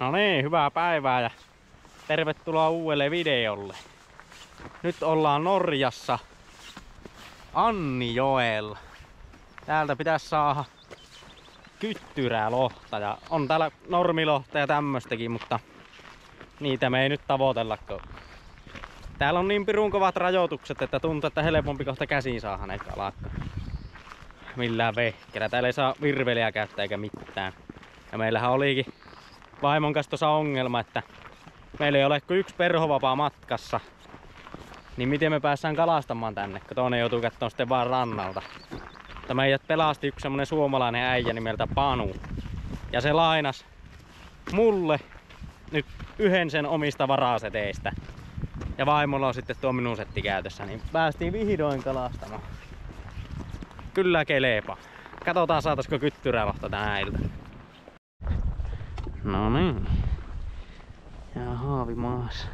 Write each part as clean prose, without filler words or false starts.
No niin, hyvää päivää ja tervetuloa uudelle videolle. Nyt ollaan Norjassa Annijoella. Täältä pitäisi saada kyttyrää lohta ja on täällä normilohta ja tämmöstäkin, mutta niitä me ei nyt tavoitella. Täällä on niin pirun kovat rajoitukset, että tuntuu, että helpompi kohta käsiin saada ne kalat. Millään vehkeellä. Täällä ei saa virveliä käyttää eikä mitään. Ja meillähän olikin vaimon kanssa tuossa ongelma, että meillä ei ole kuin yksi perhovapaa matkassa. Niin miten me päästään kalastamaan tänne, kun toinen joutuu katsomaan sitten vaan rannalta. Mutta meidät pelasti yksi semmonen suomalainen äijä nimeltä Panu. Ja se lainas mulle nyt yhden sen omista varaseteistä. Ja vaimolla on sitten tuo minun setti käytössä, niin päästiin vihdoin kalastamaan. Kyllä kelepa. Katsotaan saataisiko kyttyrälohta tänä iltana. No niin. Ja haavi maassa.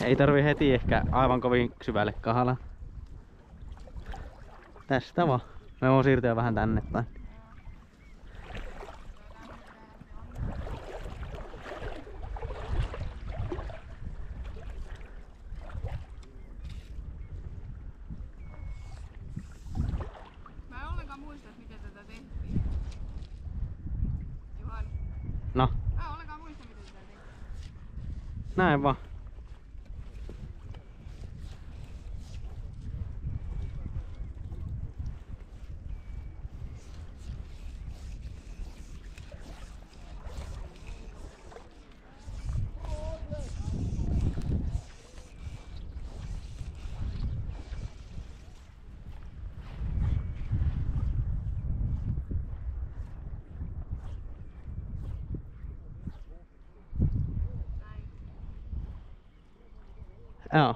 Ei tarvi heti ehkä aivan kovin syvälle kahala. Tästä vaan. Me voin siirtyä vähän tänne päin. Mä en ollenkaan muista, miten tätä tehtiin. Juhan. No. Mä en ollenkaan muista, miten tätä tehtiin. Näin vaan. Joo.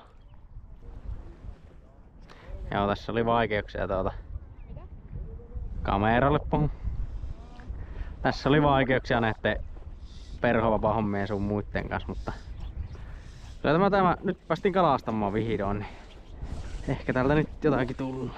Joo, tässä oli vaikeuksia kameralle puhun. Tässä oli vaikeuksia näiden perhovapaa-hommien sun muitten kanssa, mutta kyllä tämä nyt päästiin kalastamaan vihdoin, niin ehkä täältä nyt jotakin tulee.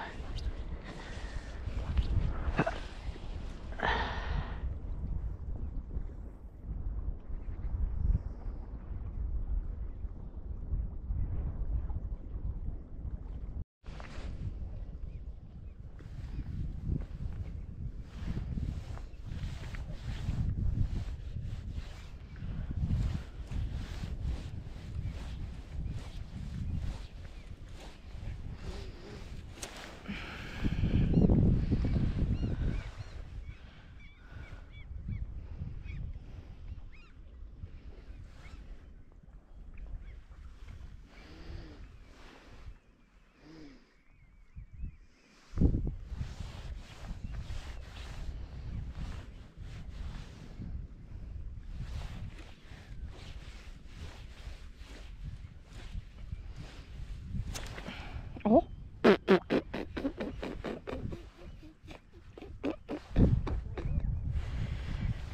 Oho.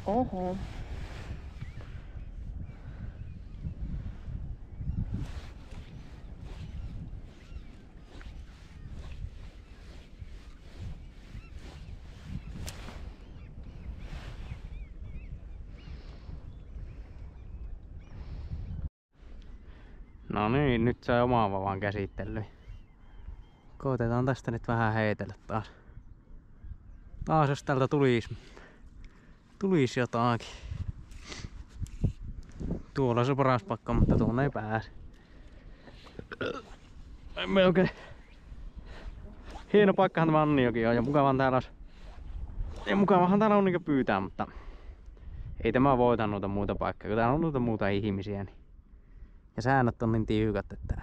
Oho. No niin, nyt sai omaa vavaan käsittelyyn. Koitetaan tästä nyt vähän heitellä taas. Taas jos tältä tulisi jotakin. Tuolla on se paras paikka, mutta tuonne ei pääse. Emme oikein. Hieno paikkahan tämä Annijoki on ja mukavan täällä olisi. Ja mukavahan täällä on niin pyytää, mutta ei tämä voita noita muuta paikkaa, kun täällä on noita muuta ihmisiä. Niin. Ja säännöt on niin tiukat, että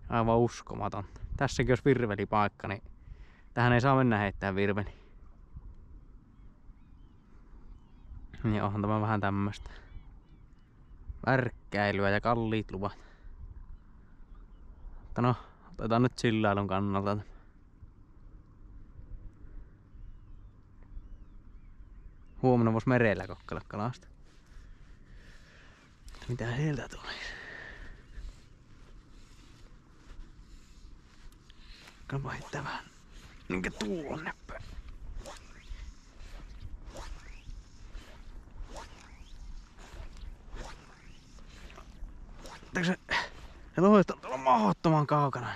aivan uskomaton. Tässäkin jos virvelipaikka, niin tähän ei saa mennä heittää virveli. Niin onhan tämä vähän tämmöstä värkkäilyä ja kalliit luvat. Mutta no, otetaan nyt chillailun kannalta. Huomenna vois merellä kokeilla kalasta. Mitä sieltä tulisi? Alkaa heittää vähän minkä tuonne päin. että se lohet on tuolla mahdottoman kaukana.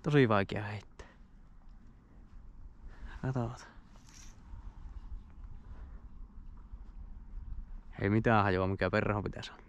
Tosi vaikea heittää. Katsotaan. Ei mitään hajua mikä perho pitäisi olla.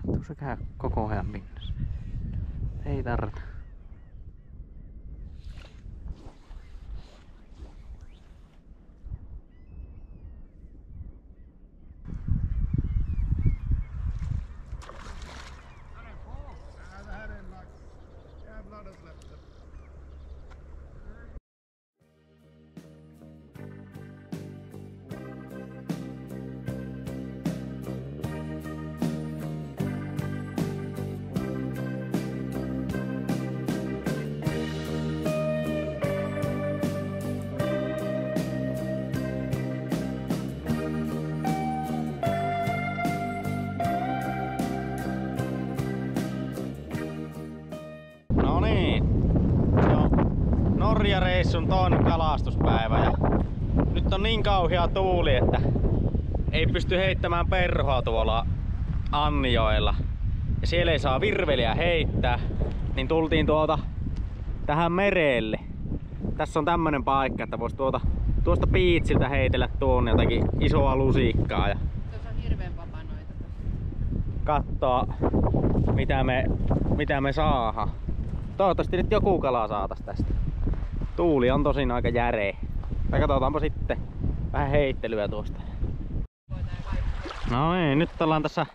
Tuossa käy koko ajan pinnassa. Ei tarvita. No niin, se on Norja-reissun toinen kalastuspäivä ja nyt on niin kauhea tuuli, että ei pysty heittämään perhoa tuolla Annijoella. Ja siellä ei saa virveliä heittää, niin tultiin tähän merelle. Tässä on tämmönen paikka, että vois tuosta piitsiltä heitellä tuonne jotakin isoa lusikkaa. Ja Tuossa on hirveen papanoita tossa. Katsoa mitä me saadaan. Toivottavasti nyt joku kala saatas tästä. Tuuli on tosin aika järeä. Tai katsotaanpa sitten vähän heittelyä tuosta. No niin, nyt ollaan tässä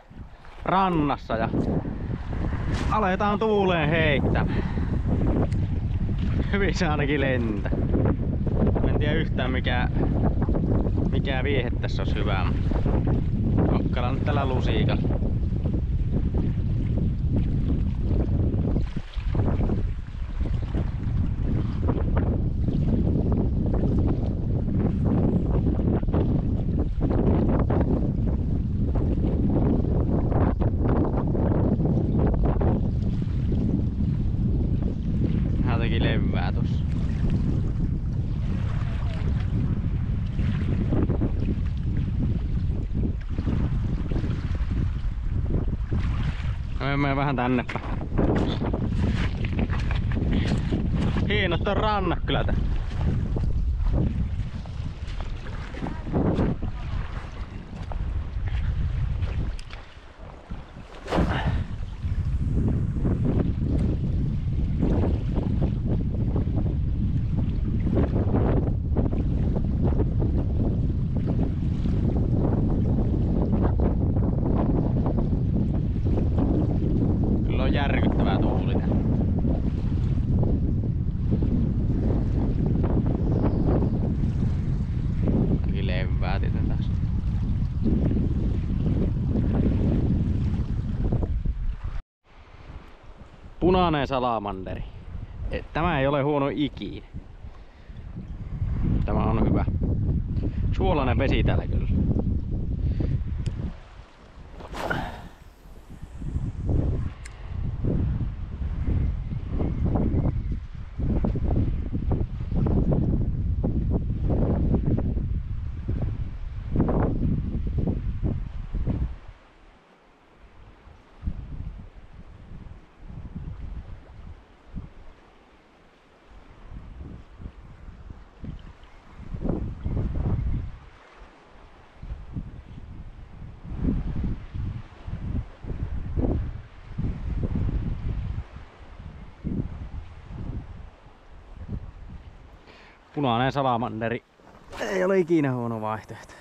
rannassa ja aletaan tuuleen heittämään. Hyvin se ainakin lentää. En tiedä yhtään mikä viehe tässä olisi hyvä. Kokkaillaan nyt tällä lusikalla. Hän teki levää tossa. No menen vähän tänne päin. Hienot on rannat kyllä tää. Kyllä on järkyttävää tuuli täällä. Ainakin levää tietyn taas. Punainen salamanderi. Tämä ei ole huono ikinä. Tämä on hyvä. Suolainen vesi täällä kyllä. Punainen salamanderi ei ole ikinä huono vaihtoehto.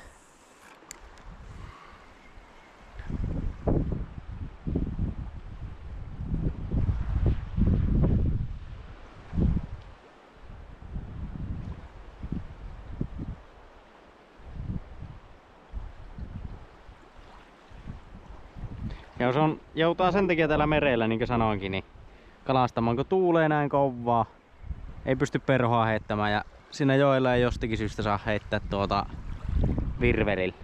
Ja jos on, joutaa sen takia täällä merellä, niin kuin sanoinkin, niin kalastamaan, kun tuulee näin kovaa, ei pysty perhoa heittämään ja siinä joella ei jostakin syystä saa heittää virvelillä.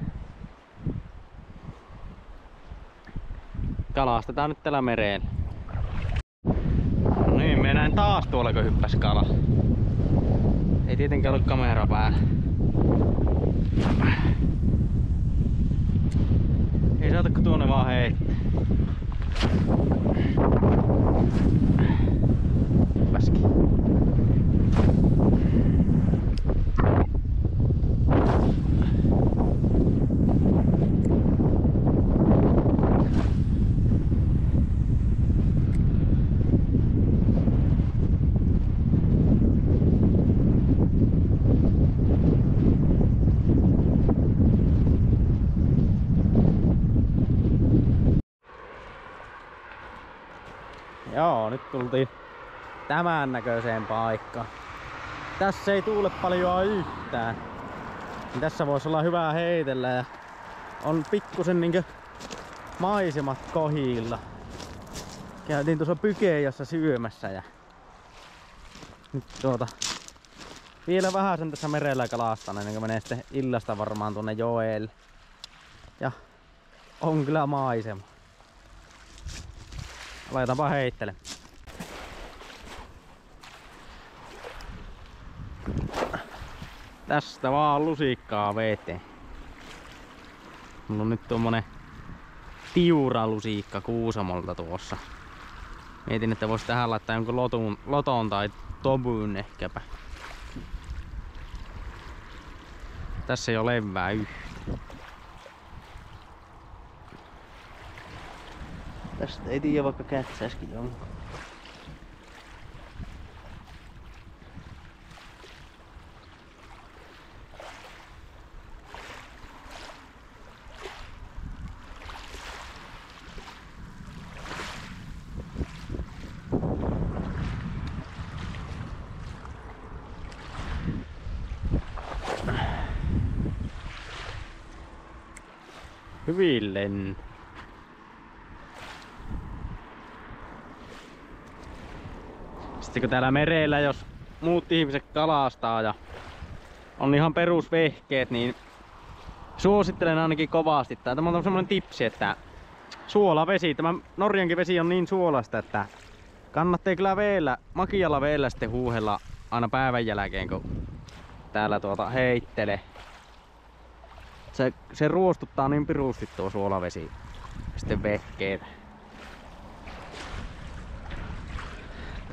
Kalastetaan nyt täällä merellä. No niin, me näin taas tuolla, kun hyppäs kala. Ei tietenkään ollut kamera päällä. Ei saata, kun tuonne vaan heittää. Hyppäskin. Joo, nyt tultiin tämän näköiseen paikkaan. Tässä ei tuule paljon yhtään. Tässä voisi olla hyvä heitellä ja on pikkusen niinkö maisemat kohilla. Käytiin tuossa Pykeijassa syömässä ja nyt vielä vähän sen tässä merellä kalastan ennen kuin menee sitten illasta varmaan tuonne joelle. Ja on kyllä maisema. Aletaanpa heittele. Tästä vaan lusikkaa veteen. Mulla on nyt tommonen tiuralusikka Kuusamolta tuossa. Mietin, että vois tähän laittaa jonkun loton tai tobun ehkäpä. Tässä ei ole levää yhtään. Tästä ei tiedä, vaikka kätsäiskin jonkun. Hyvin lentää. Sitten kun täällä merellä, jos muut ihmiset kalastaa ja on ihan perusvehkeet, niin suosittelen ainakin kovasti. Tämä on semmonen tipsi, että suolavesi, tämä Norjankin vesi on niin suolasta, että kannattaa kyllä veellä, makealla veellä sitten huuhella aina päivän jälkeen, kun täällä heittelee. Se ruostuttaa niin pirusti tuo suolavesi sitten vehkeitä.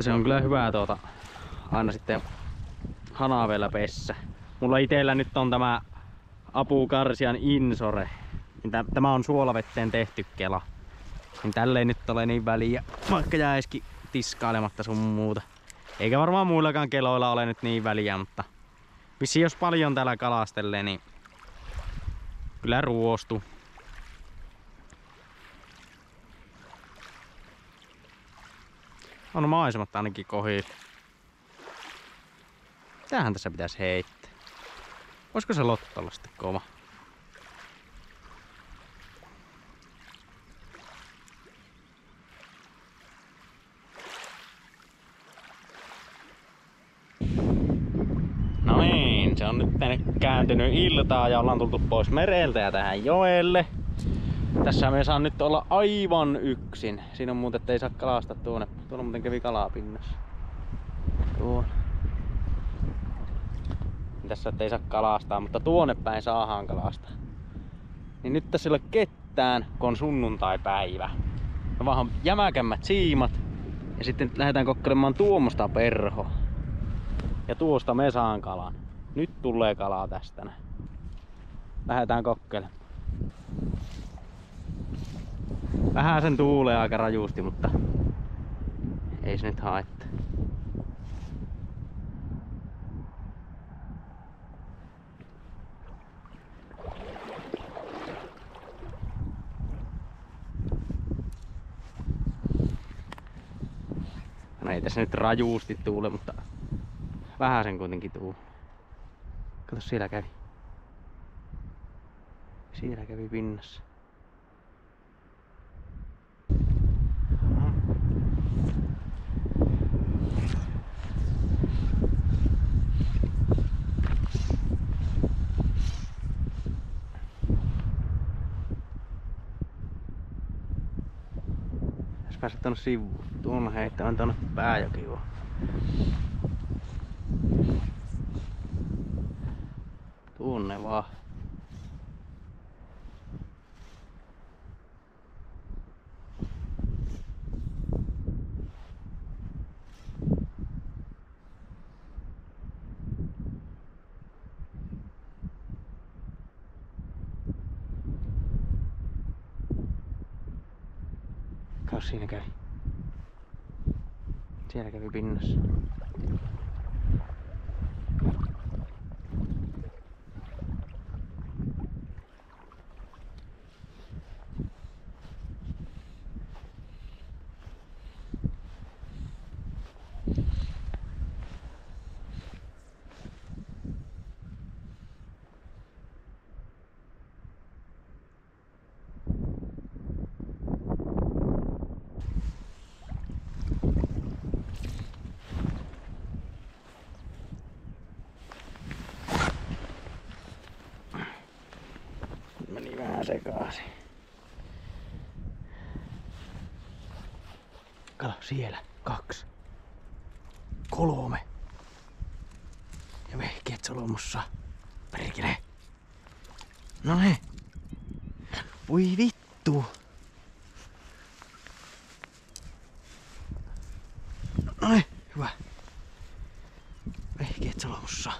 Se on kyllä hyvä aina sitten hanaveella pessä. Mulla itellä nyt on tämä Apukarsian Insore. Tämä on suolavetteen tehty kela. Niin tälle ei nyt ole niin väliä, vaikka jäisikin tiskailematta sun muuta. Eikä varmaan muillakaan keloilla ole nyt niin väliä, mutta vissiin jos paljon täällä kalastelee, niin kyllä ruostuu. On maisemat ainakin kohilla. Tämähän tässä pitäisi heittää. Olisiko se lottolla sitten kova? No niin, se on nyt tänne kääntynyt iltaa ja ollaan tultu pois mereltä ja tähän joelle. Tässä me saa nyt olla aivan yksin. Siinä on muuten, että ei saa kalastaa tuonne. Tuolla muuten kävi kalapinnassa. Tuonne. Tässä ei saa kalastaa, mutta tuonne päin saadaan kalastaa. Niin nyt tässä ei ole ketään, kun on sunnuntaipäivä. Me vaan jämäkämmät siimat. Ja sitten lähdetään kokkelemaan tuommoista perhoa. Ja tuosta me saan kalan. Nyt tulee kalaa tästä. Lähdetään kokkelemaan. Vähän sen tuulee aika rajusti, mutta ei se nyt haittaa. Ei tässä nyt rajuusti tuule, mutta vähän sen kuitenkin tuu. Kato, siellä kävi. Siellä kävi pinnassa. Jos pääset tonne sivuun, tuonne heittämään tonne Pääjokivoon. Tuonne vaan. Kaus siinä kävi. Siellä kävi pinnassa. Meni vähän sekaisin. Kato, siellä 2, 3. Ja vehkeet solmussa. Perkele. No ne. Voi vittu. No ne, hyvä. Vehkeet solmussa.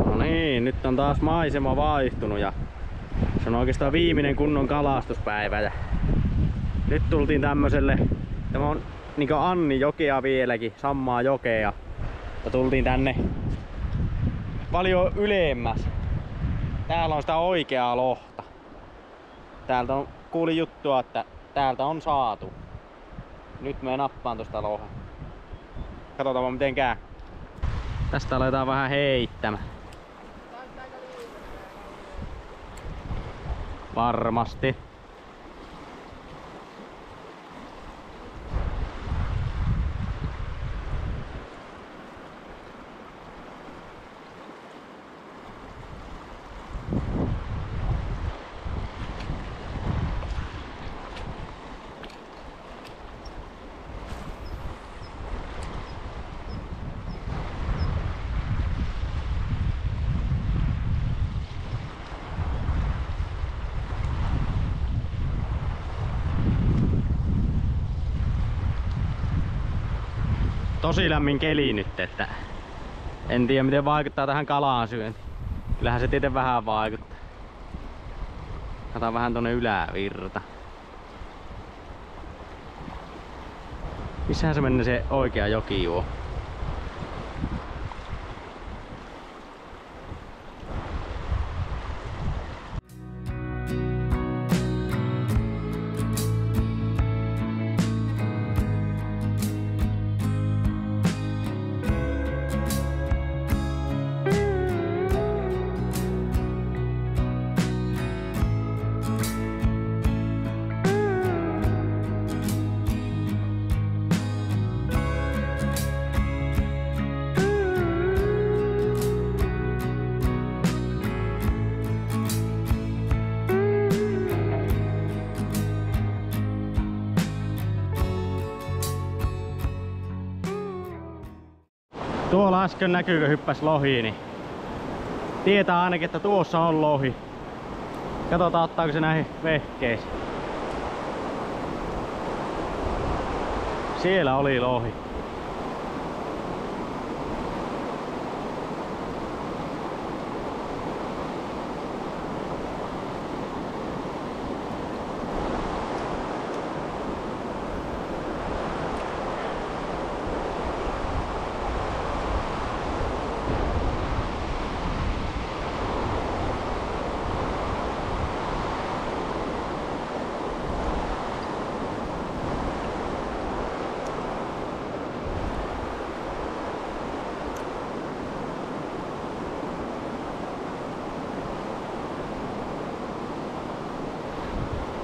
No niin, nyt on taas maisema vaihtunut ja se on oikeastaan viimeinen kunnon kalastuspäivä. Ja nyt tultiin tämmöselle, tämä on niinku Anni jokea vieläkin, Sammaa jokea. Ja tultiin tänne paljon ylemmäs. Täällä on sitä oikeaa lohta. Täältä on, kuulin juttua, että täältä on saatu. Nyt me nappaan tosta lohen. Katsotaan vaan miten käy. Tästä aletaan vähän heittämään. Varmasti. Tosi lämmin keli nyt, että en tiedä miten vaikuttaa tähän kalaan syöntiin. Kyllähän se tietenkin vähän vaikuttaa. Kataan vähän tonne ylävirta. Missähän se meni se oikea jokijuo? Tuolla äsken näkyykö hyppäs lohi, niin tietää ainakin, että tuossa on lohi. Katsotaan ottaako se näihin vehkeisiin. Siellä oli lohi.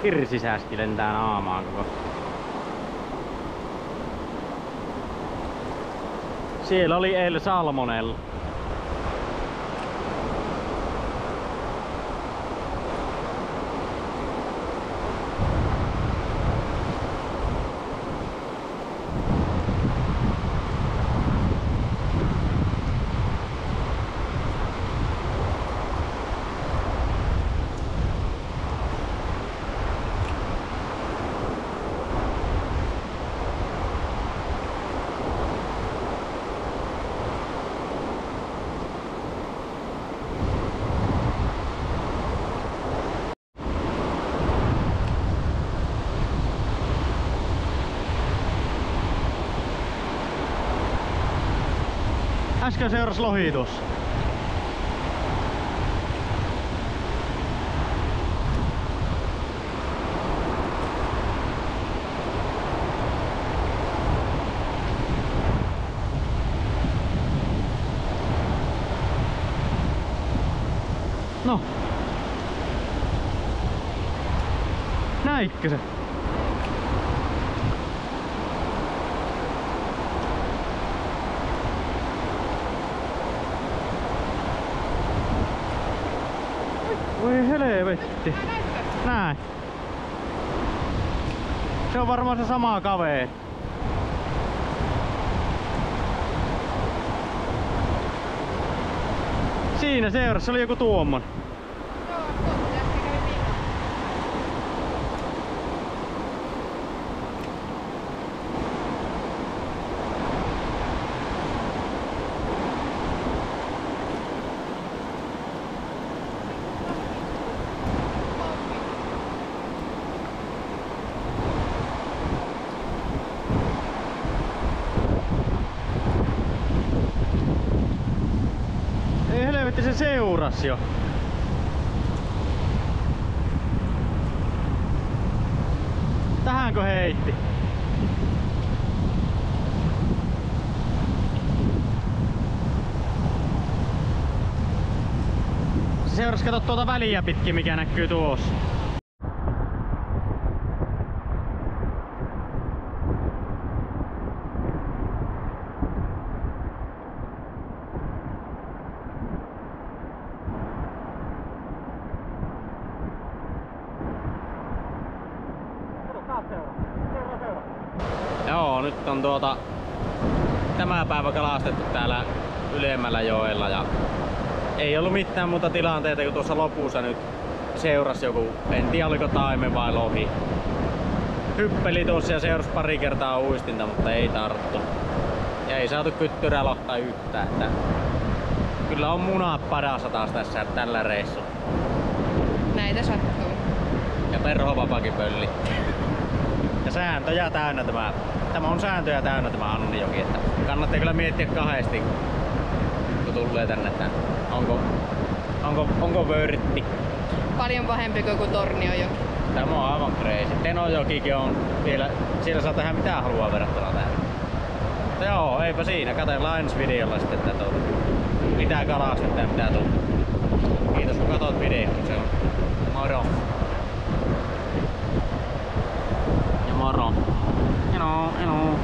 Kirsisääski lentää naamaan koko. Siellä oli El Salmonella. Äsken seurasi lohi tuossa. No. Näitkö se? Voi helvetti. Näin. Se on varmaan se sama kaveri. Siinä seurassa oli joku tuommoinen. Joo, tuommoinen äsken kävi viikolla. Ei helvetti, se seurasi jo. Tähänkö heitti? Se seurasi, kato tuota väliä pitkin, mikä näkyy tuossa. Joo, nyt on tämä päivä kalastettu täällä ylemmällä joella ja ei ollut mitään muuta tilanteita kuin tuossa lopussa nyt seurasi joku, en tiedä oliko taimen vai lohi. Hyppeli tuossa ja seurasi pari kertaa uistinta, mutta ei tarttu. Ja ei saatu kyttyrälohta yhtään, että kyllä on munat padassa taas tässä tällä reissulla. Näitä sattuu. Ja perhovapakin pölli. Ja sääntöjä täynnä tämä tämä on sääntöjä täynnä tämä Annijoki, että kannattaa kyllä miettiä kahdesti kun tulee tänne, että onko vörtti. Paljon pahempi kuin Tornionjoki. Tämä on aivan crazy. Tenojokikin on vielä, siellä saa tehdä mitä haluaa verrattuna tähän. Mutta joo, eipä siinä. Katsellaan ensi videolla sitten, että mitä kalastetta ja mitä tulee. Kiitos kun katsoit videon. Se on moro. Ja moro. Hello, hello.